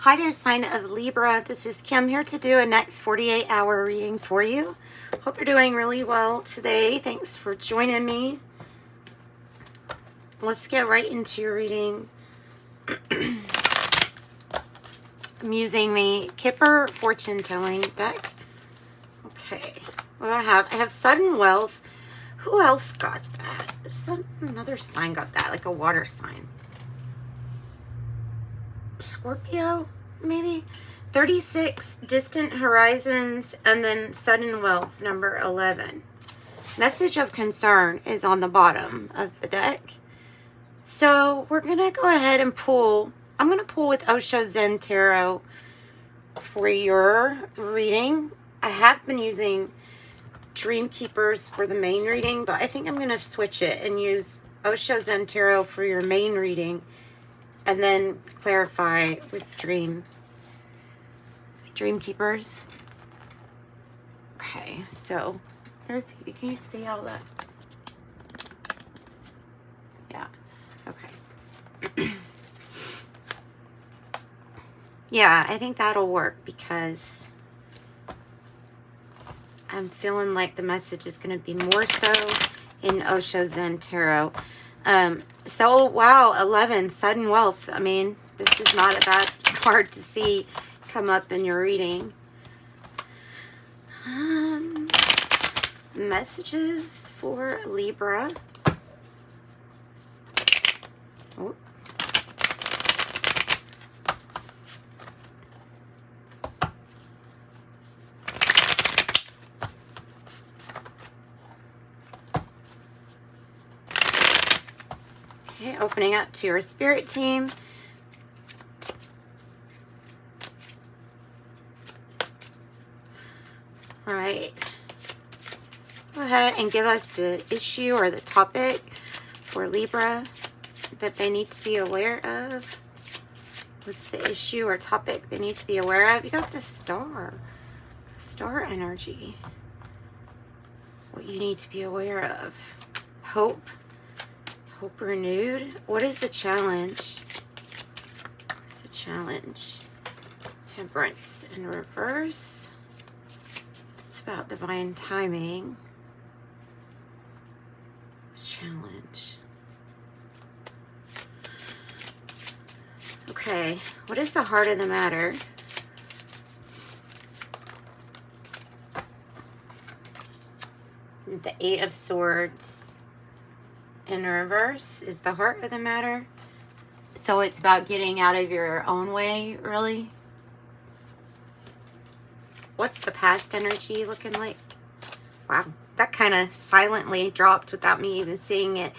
Hi there, sign of Libra. This is Kim here to do a next 48-hour reading for you. Hope you're doing really well today. Thanks for joining me. Let's get right into your reading. I'm using the Kipper fortune telling deck. Okay, what do I have? I have sudden wealth. Who else got that? Another sign got that, like a water sign. Scorpio, maybe? 36, distant horizons, and then sudden wealth, number 11. Message of concern is on the bottom of the deck. So we're going to go ahead and pull. I'm going to pull with Osho Zen Tarot for your reading. I have been using Dream Keepers for the main reading, but I think I'm going to switch it and use Osho Zen Tarot for your main reading. And then clarify with Dream Keepers. Okay, so can you see all that? Yeah. Okay. Yeah, I think that'll work because I'm feeling like the message is going to be more so in Osho Zen Tarot. So, wow, 11, sudden wealth. I mean, this is not a bad card to see come up in your reading. Messages for Libra. Oh. Okay, opening up to your spirit team. All right. Go ahead and give us the issue or the topic for Libra that they need to be aware of. What's the issue or topic they need to be aware of? You got the star energy. What you need to be aware of. Hope renewed. What is the challenge? What's the challenge? Temperance in reverse. It's about divine timing. The challenge. Okay, what is the heart of the matter? The Eight of Swords in reverse is the heart of the matter. So it's about getting out of your own way, really. What's the past energy looking like? Wow, that kind of silently dropped without me even seeing it.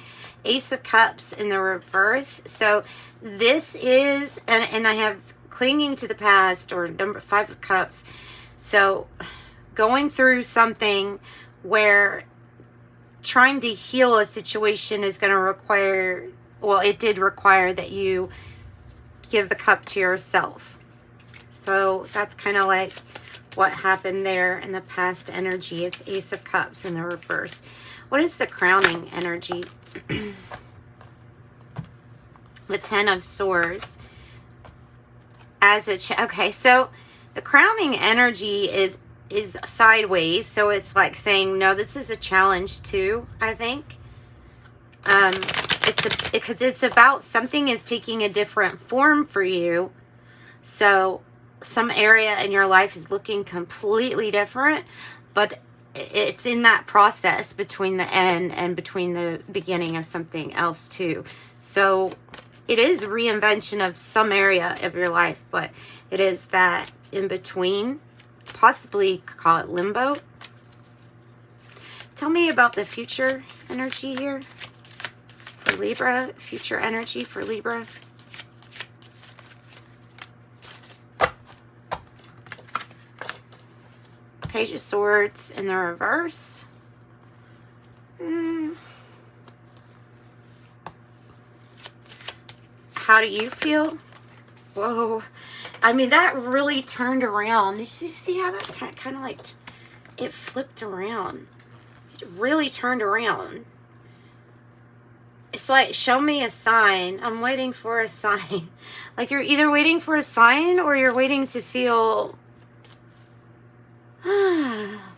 Ace of Cups in the reverse. So this is, and I have clinging to the past, or number 5 of Cups. So going through something where trying to heal a situation is going to require, well, it did require that you give the cup to yourself. So that's kind of like what happened there in the past energy. It's Ace of Cups in the reverse. What is the crowning energy? The 10 of Swords. Okay, so the crowning energy is sideways, so it's like saying, no, this is a challenge too, I think. Because it's about something is taking a different form for you. So some area in your life is looking completely different, but it's in that process between the end and between the beginning of something else too. So it is reinvention of some area of your life, but it is that in between. Possibly call it limbo. Tell me about the future energy here for Libra. Future energy for Libra. Page of Swords in the reverse. How do you feel? Whoa. I mean, that really turned around. You see how that kind of like, it flipped around. It really turned around. It's like, show me a sign. I'm waiting for a sign. Like you're either waiting for a sign or you're waiting to feel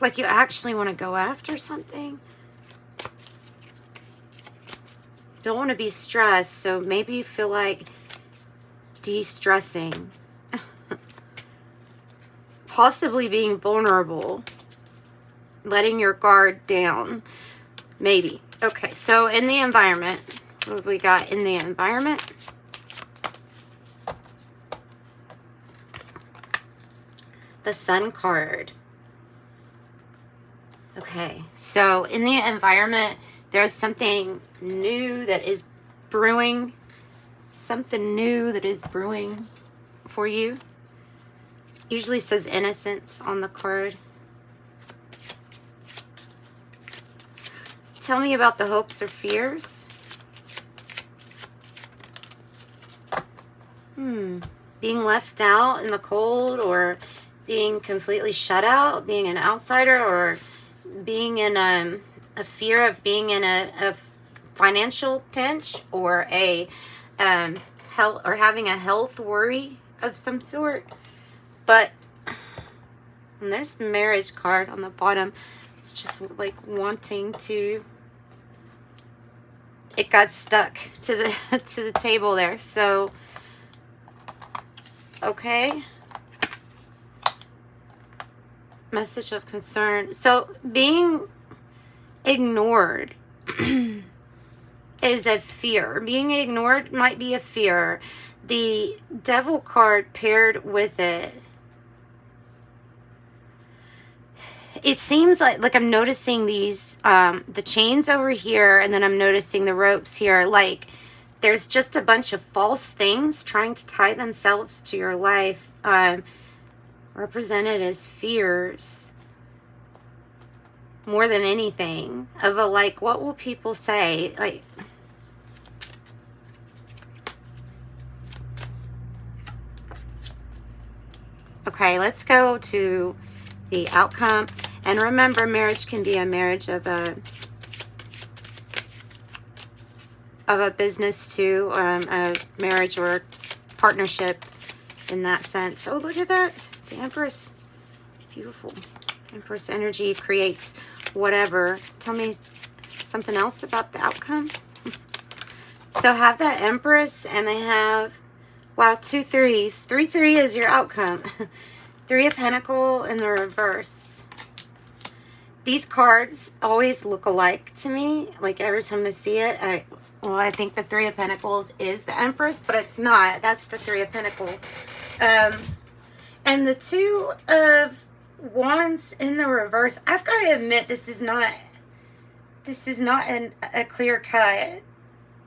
like you actually want to go after something. Don't want to be stressed, so maybe you feel like de-stressing. Possibly being vulnerable. Letting your guard down. Maybe. Okay, so in the environment, what have we got in the environment? The Sun card. Okay, so in the environment, there's something new that is brewing. Something new that is brewing for you. Usually says innocence on the card. Tell me about the hopes or fears. Being left out in the cold, or being completely shut out, being an outsider, or being in a fear of being in a financial pinch, or a health, or having a health worry of some sort. But and there's the marriage card on the bottom. It's just like wanting to. It got stuck to the to the table there. So okay. Message of concern. So being ignored is a fear. Being ignored might be a fear. The Devil card paired with it. It seems like I'm noticing these, the chains over here, and then I'm noticing the ropes here. Like there's just a bunch of false things trying to tie themselves to your life, represented as fears. More than anything, of a like, what will people say? Like, okay, let's go to the outcome. And remember, marriage can be a marriage of a business too, a marriage or partnership in that sense. Oh, look at that. The Empress. Beautiful. Empress energy creates whatever. Tell me something else about the outcome. So have that Empress, and I have, wow, 2 3s. 3 3 is your outcome. 3 of Pentacles in the reverse. These cards always look alike to me. Like every time I see it, I think the 3 of Pentacles is the Empress, but it's not. That's the 3 of Pentacles. And the 2 of Wands in the reverse. I've got to admit, this is not a clear-cut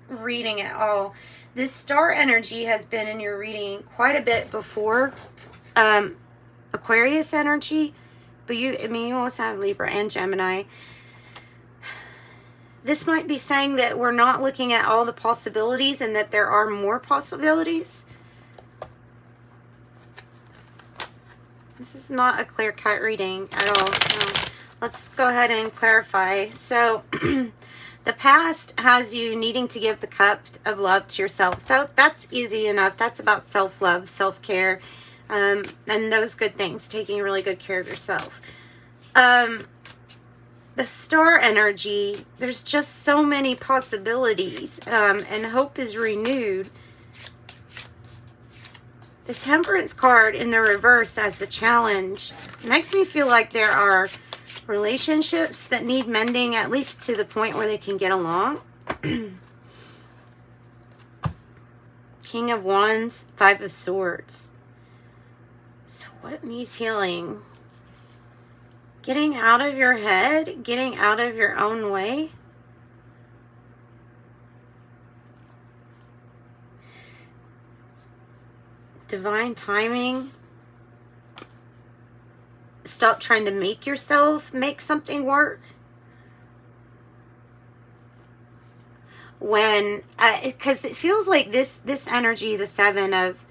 reading at all. This star energy has been in your reading quite a bit before. Aquarius energy, but you also have Libra and Gemini. This might be saying that we're not looking at all the possibilities and that there are more possibilities. This is not a clear-cut reading at all. So let's go ahead and clarify. So the past has you needing to give the cup of love to yourself. So that's easy enough. That's about self-love, self-care, and those good things, taking really good care of yourself. The star energy, there's just so many possibilities, and hope is renewed. The Temperance card in the reverse as the challenge makes me feel like there are relationships that need mending, at least to the point where they can get along. King of Wands, 5 of Swords. So what needs healing? Getting out of your head, getting out of your own way. Divine timing. Stop trying to make yourself make something work. When, because it feels like this energy, the 7 of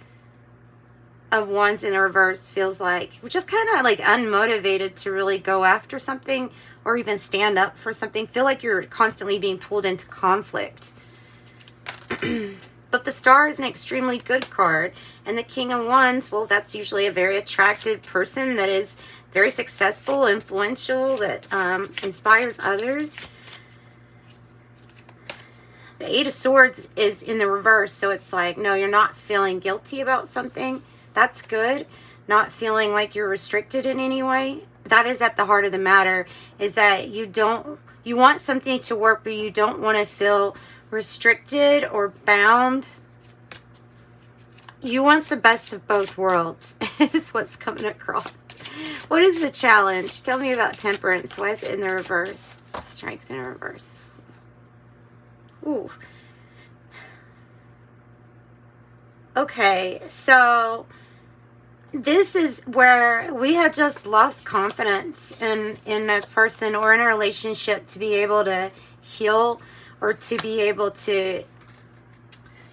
Wands in reverse, feels like we're just kind of like unmotivated to really go after something or even stand up for something. Feel like you're constantly being pulled into conflict. But the Star is an extremely good card. And the King of Wands, well, that's usually a very attractive person that is very successful, influential, that inspires others. The Eight of Swords is in the reverse, so it's like, no, you're not feeling guilty about something. That's good. Not feeling like you're restricted in any way. That is at the heart of the matter, is that you want something to work, but you don't want to feel restricted or bound. You want the best of both worlds, is what's coming across. What is the challenge? Tell me about Temperance. Why is it in the reverse? Strength in reverse. Ooh. Okay, so this is where we had just lost confidence in a person or in a relationship to be able to heal, or to be able to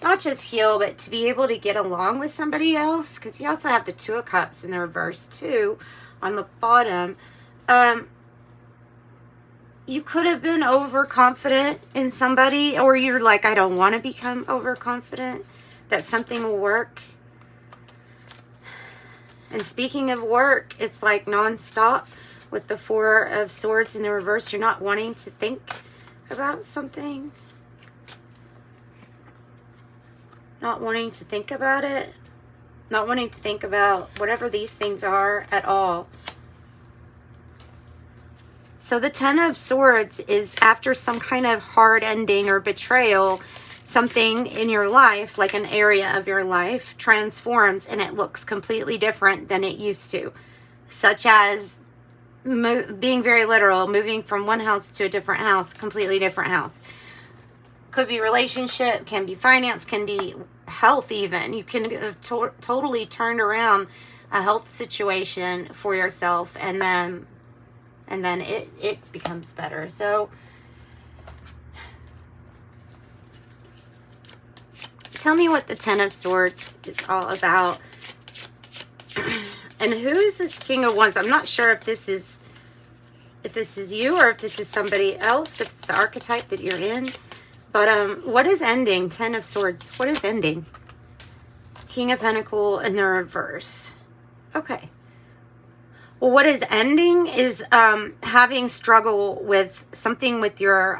not just heal, but to be able to get along with somebody else. Because you also have the Two of Cups in the reverse too on the bottom. You could have been overconfident in somebody, or you're like, I don't want to become overconfident that something will work. And speaking of work, it's like nonstop with the Four of Swords in the reverse. You're not wanting to think about something. Not wanting to think about it. Not wanting to think about whatever these things are at all. So the Ten of Swords is after some kind of hard ending or betrayal, something in your life, like an area of your life, transforms and it looks completely different than it used to. Such as being very literal, moving from one house to a different house, completely different house. Could be relationship, can be finance, can be health even. You can have totally turned around a health situation for yourself, and then it becomes better. So tell me what the Ten of Swords is all about. And who is this King of Wands? I'm not sure if this is you or if this is somebody else, if it's the archetype that you're in. But what is ending? Ten of Swords. What is ending? King of Pentacles in the reverse. Okay. Well, what is ending is having struggle with something with your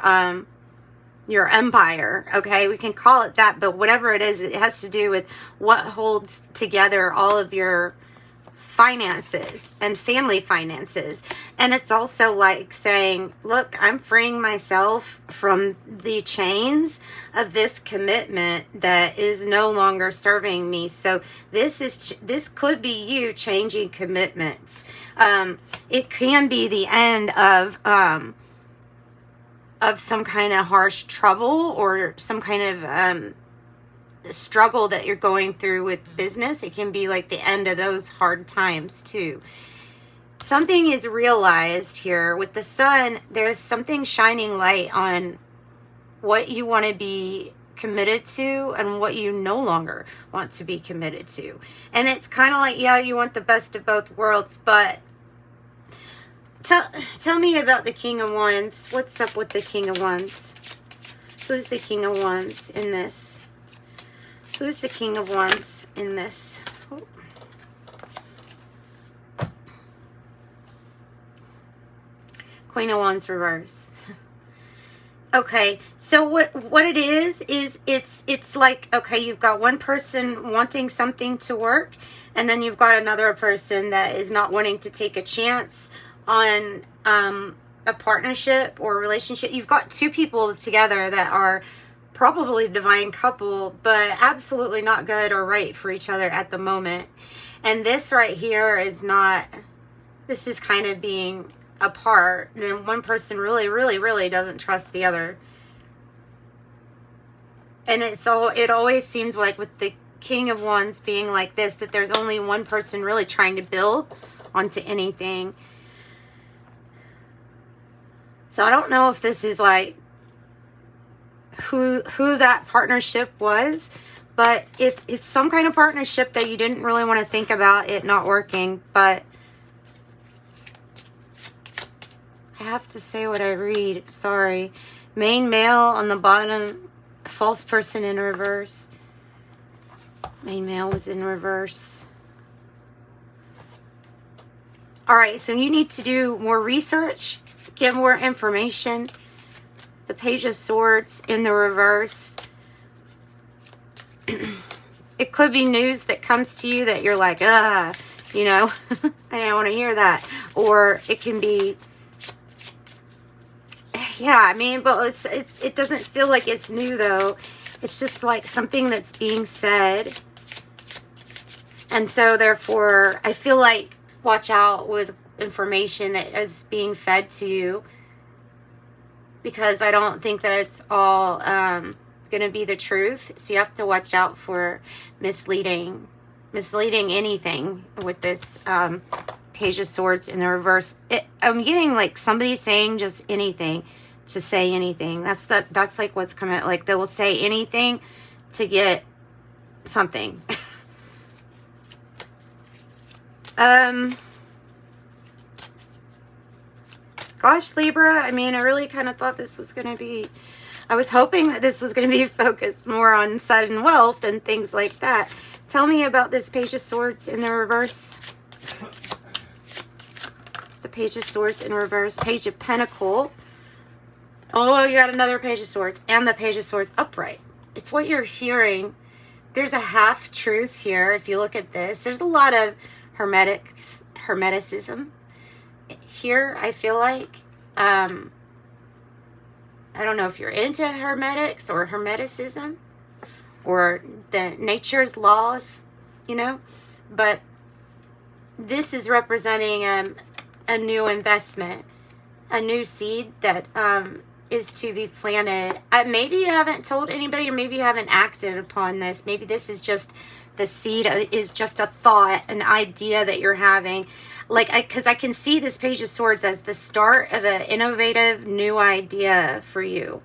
empire. Okay, we can call it that, but whatever it is, it has to do with what holds together all of your finances and family finances. And it's also like saying, look, I'm freeing myself from the chains of this commitment that is no longer serving me. So this could be you changing commitments. It can be the end of some kind of harsh trouble or some kind of struggle that you're going through with business. It can be like the end of those hard times too. Something is realized here with the Sun. There's something shining light on what you want to be committed to and what you no longer want to be committed to. And it's kind of like, yeah, you want the best of both worlds, but tell me about the King of Wands. What's up with the King of Wands? Who's the King of Wands in this? Who's the King of Wands in this? Oh. Queen of Wands reverse. Okay, so what it is it's like, okay, you've got one person wanting something to work, and then you've got another person that is not wanting to take a chance on a partnership or a relationship. You've got two people together that are probably a divine couple, but absolutely not good or right for each other at the moment. And this right here is not, this is kind of being apart. Then one person really, really, really doesn't trust the other. And it always seems like with the King of Wands being like this, that there's only one person really trying to build onto anything. So I don't know if this is like who that partnership was, but if it's some kind of partnership that you didn't really want to think about it not working, but I have to say what I read. Sorry. Main male on the bottom, false person in reverse. Main male was in reverse. All right, so you need to do more research, get more information. The Page of Swords in the reverse. It could be news that comes to you that you're like, you know, I don't want to hear that. Or it can be, yeah, I mean, but it doesn't feel like it's new though. It's just like something that's being said. And so therefore, I feel like watch out with information that is being fed to you, because I don't think that it's all going to be the truth. So you have to watch out for misleading anything with this Page of Swords in the reverse. I'm getting like somebody saying just anything, just say anything. That's like what's coming. Like they will say anything to get something. Gosh, Libra, I mean, I really kind of thought this was going to be, I was hoping that this was going to be focused more on sudden wealth and things like that. Tell me about this Page of Swords in the reverse. It's the Page of Swords in reverse. Page of Pentacle. Oh, you got another Page of Swords. And the Page of Swords upright. It's what you're hearing. There's a half-truth here. If you look at this, there's a lot of hermeticism here, I feel like. I don't know if you're into hermetics or hermeticism or the nature's laws, you know, but this is representing a new investment, a new seed that is to be planted. Maybe you haven't told anybody, or maybe you haven't acted upon this. Maybe this is just the seed, is just a thought, an idea that you're having. Like, because I can see this Page of Swords as the start of an innovative new idea for you.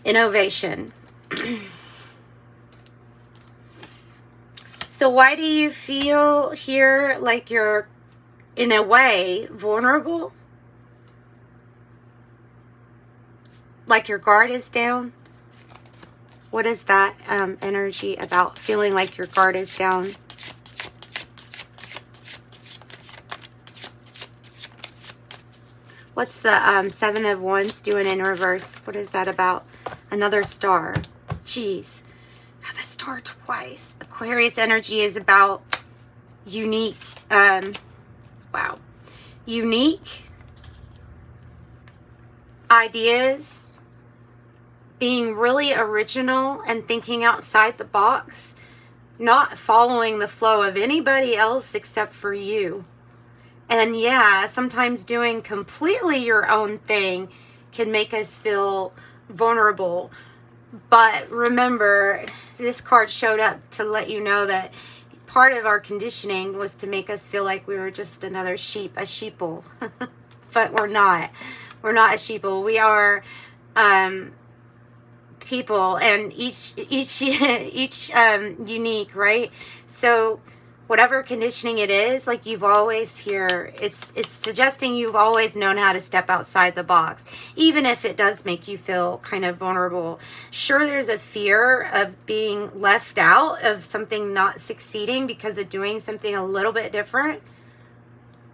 Innovation. So why do you feel here like you're, in a way, vulnerable? Like your guard is down? What is that energy about, feeling like your guard is down? What's the Seven of Wands doing in reverse? What is that about? Another star. Jeez. The star twice. Aquarius energy is about unique. Wow. Unique ideas. Being really original and thinking outside the box. Not following the flow of anybody else except for you. And yeah, sometimes doing completely your own thing can make us feel vulnerable. But remember, this card showed up to let you know that part of our conditioning was to make us feel like we were just another sheep, a sheeple. But we're not. We're not a sheeple. We are people, and each unique, right? So whatever conditioning it is, like you've always here, it's suggesting you've always known how to step outside the box, even if it does make you feel kind of vulnerable. Sure, there's a fear of being left out, of something not succeeding because of doing something a little bit different.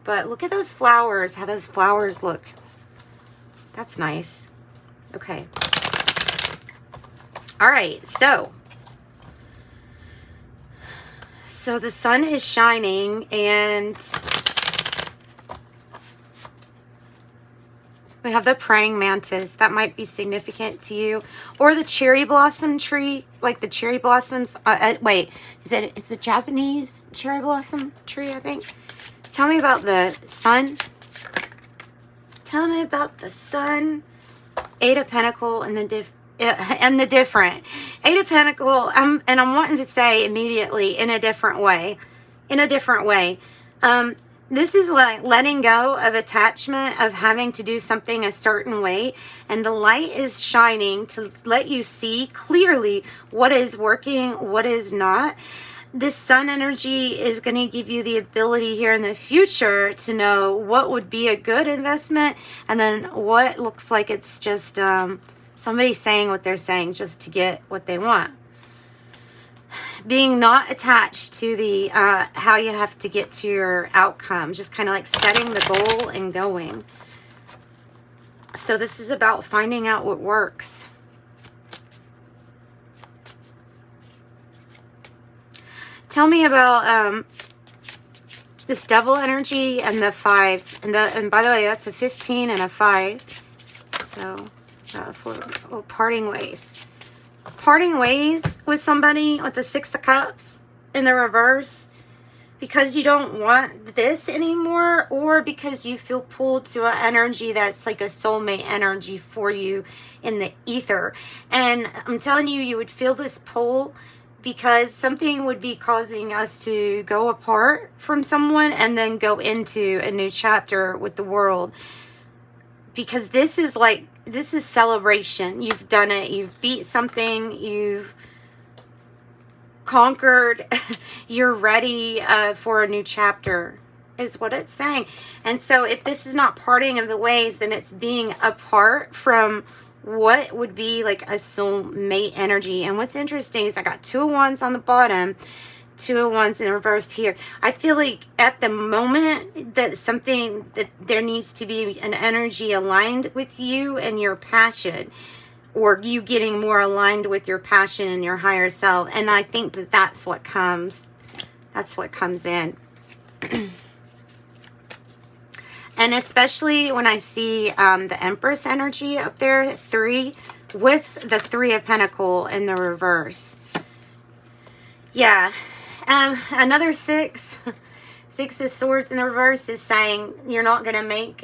But look at those flowers, how those flowers look. That's nice. Okay. All right, so the sun is shining, and we have the praying mantis. That might be significant to you. Or the cherry blossom tree, like the cherry blossoms. Wait, is it a Japanese cherry blossom tree, I think? Tell me about the sun. Tell me about the sun. Eight of Pentacles and the different. Eight of Pentacles, and I'm wanting to say immediately, in a different way. In a different way. This is like letting go of attachment, of having to do something a certain way. And the light is shining to let you see clearly what is working, what is not. This sun energy is going to give you the ability here in the future to know what would be a good investment, and then what looks like it's just Somebody's saying what they're saying just to get what they want. Being not attached to the how you have to get to your outcome. Just kind of like setting the goal and going. So this is about finding out what works. Tell me about this devil energy and the 5. And by the way, that's a 15 and a 5. So, parting ways. Parting ways with somebody with the 6 of Cups in the reverse because you don't want this anymore, or because you feel pulled to an energy that's like a soulmate energy for you in the ether. And I'm telling you, you would feel this pull because something would be causing us to go apart from someone and then go into a new chapter with the world. Because this is like, this is celebration. You've done it. You've beat something. You've conquered. You're ready for a new chapter is what it's saying. And so if this is not parting of the ways, then it's being apart from what would be like a soulmate energy. And what's interesting is I got 2 of Wands on the bottom, 2 of Wands in the reverse here. I feel like at the moment that something, that there needs to be an energy aligned with you and your passion, or you getting more aligned with your passion and your higher self. And I think that that's what comes in. And especially when I see the Empress energy up there, 3, with the 3 of Pentacles in the reverse. Yeah. Another 6. 6 of Swords in the reverse is saying you're not going to make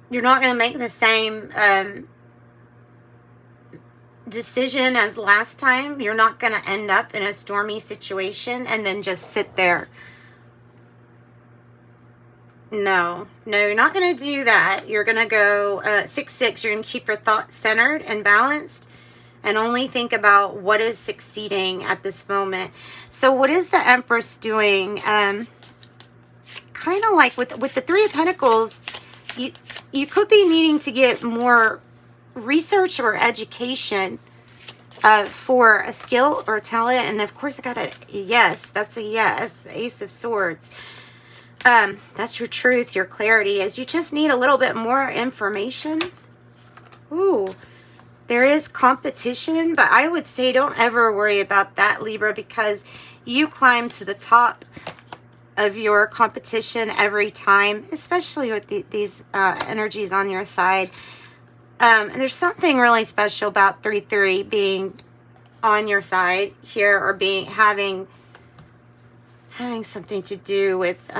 the same decision as last time. You're not going to end up in a stormy situation and then just sit there. No, you're not going to do that. You're going to go 6-6. You're going to keep your thoughts centered and balanced and only think about what is succeeding at this moment. So what is the Empress doing? Kind of like with the 3 of Pentacles, you could be needing to get more research or education for a skill or talent. And of course I got a yes. That's a yes. Ace of Swords. That's your truth, your clarity, is you just need a little bit more information. Ooh, there is competition, but I would say don't ever worry about that, Libra, because you climb to the top of your competition every time, especially with these energies on your side. And there's something really special about 3-3 being on your side here, or having something to do with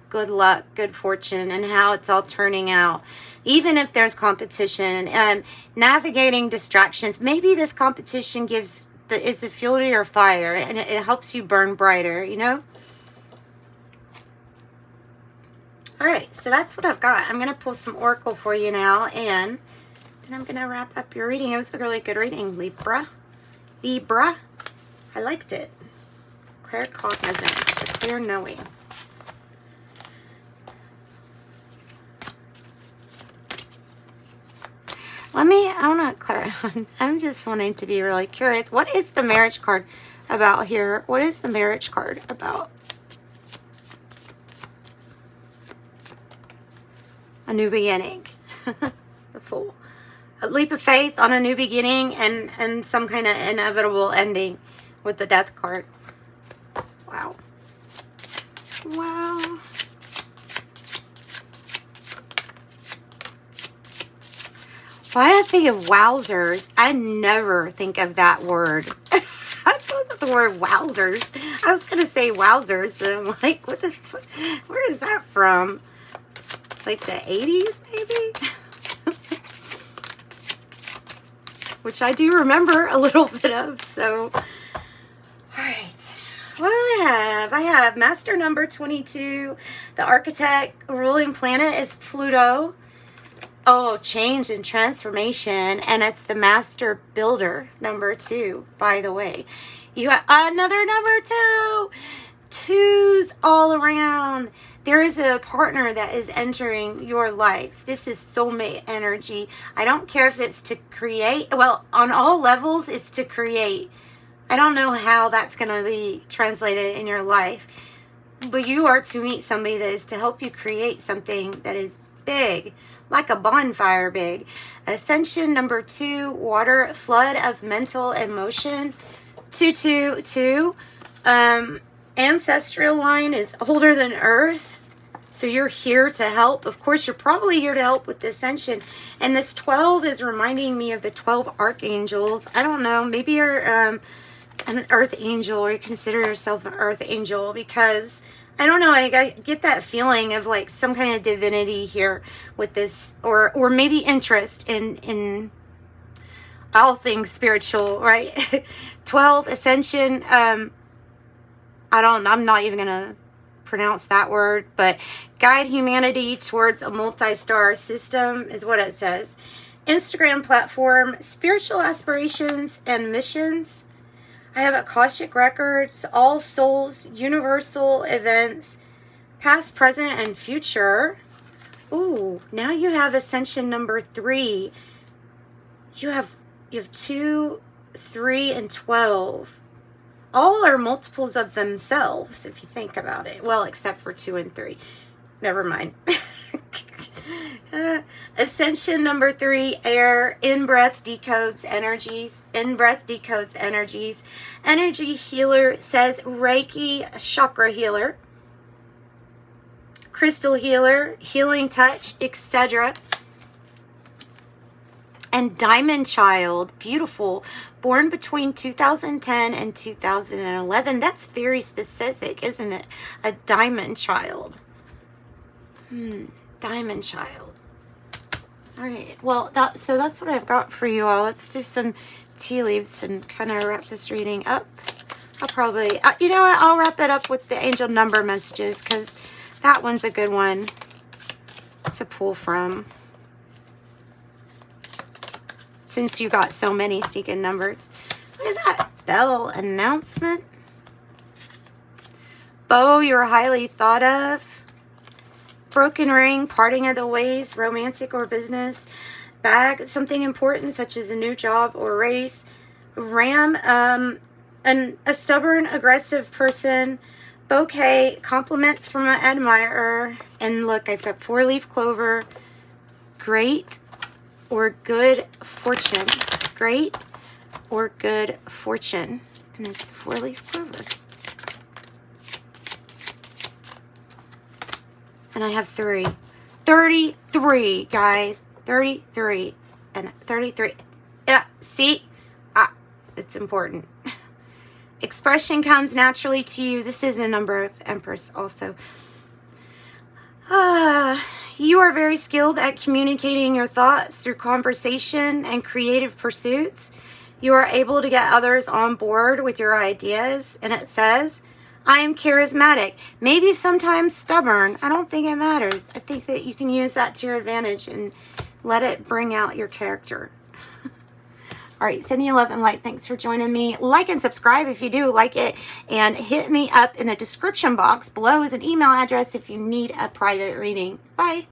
good luck, good fortune, and how it's all turning out. Even if there's competition, navigating distractions. Maybe this competition is the fuel to your fire, and it helps you burn brighter, you know? All right, so that's what I've got. I'm going to pull some Oracle for you now, and then I'm going to wrap up your reading. It was a really good reading, Libra. I liked it. Clear cognizance, the clear knowing. I'm just wanting to be really curious. What is the marriage card about here? What is the marriage card about? A new beginning. The Fool. A leap of faith on a new beginning, and some kind of inevitable ending with the Death card. Wow. Wow. Why did I think of wowzers? I never think of that word. I thought of the word wowzers. I was going to say wowzers, and I'm like, where is that from? Like the 80s, maybe? Which I do remember a little bit of, so. All right. What do I have? I have Master number 22. The architect ruling planet is Pluto. Oh, change and transformation. And it's the Master Builder number 2, by the way. You have another number 2. 2s all around. There is a partner that is entering your life. This is soulmate energy. I don't care if it's to create. Well, on all levels, it's to create. I don't know how that's going to be translated in your life. But you are to meet somebody that is to help you create something that is big. Like a bonfire big. Ascension number 2, water, flood of mental emotion. 222. Ancestral line is older than Earth. So you're here to help. Of course, you're probably here to help with the ascension. And this 12 is reminding me of the 12 archangels. I don't know. Maybe you're an earth angel, or you consider yourself an earth angel, because I don't know. I get that feeling of like some kind of divinity here with this, or maybe interest in all things spiritual, right? 12 ascension. I'm not even gonna pronounce that word, but guide humanity towards a multi-star system is what it says. Instagram platform, spiritual aspirations and missions. I have Akashic records, all souls, universal events, past, present, and future. Ooh, now you have ascension number 3. You have 2, 3, and 12. All are multiples of themselves, if you think about it. Well, except for 2 and 3. Never mind. Ascension number 3, air. In-breath decodes energies. In-breath decodes energies. Energy healer says Reiki, chakra healer. Crystal healer, healing touch, etc. And Diamond Child, beautiful, born between 2010 and 2011. That's very specific, isn't it? A Diamond Child. Diamond Child. All right, well, so that's what I've got for you all. Let's do some tea leaves and kind of wrap this reading up. I'll probably, you know what, I'll wrap it up with the angel number messages, because that one's a good one to pull from, since you got so many sneaking numbers. Look at that bell announcement. Beau, you're highly thought of. Broken ring, parting of the ways, romantic or business. Bag, something important such as a new job or race. Ram, a stubborn, aggressive person. Bouquet, compliments from an admirer. And look, I've got 4-leaf clover. Great or good fortune. Great or good fortune. And it's 4-leaf clover. And I have 3. 33, guys. 33. And 33. Yeah, see? It's important. Expression comes naturally to you. This is the number of Empress also. You are very skilled at communicating your thoughts through conversation and creative pursuits. You are able to get others on board with your ideas. And it says, I am charismatic. Maybe sometimes stubborn. I don't think it matters. I think that you can use that to your advantage and let it bring out your character. All right, sending you love and light. Thanks for joining me. Like and subscribe if you do like it. And hit me up in the description box. Below is an email address if you need a private reading. Bye.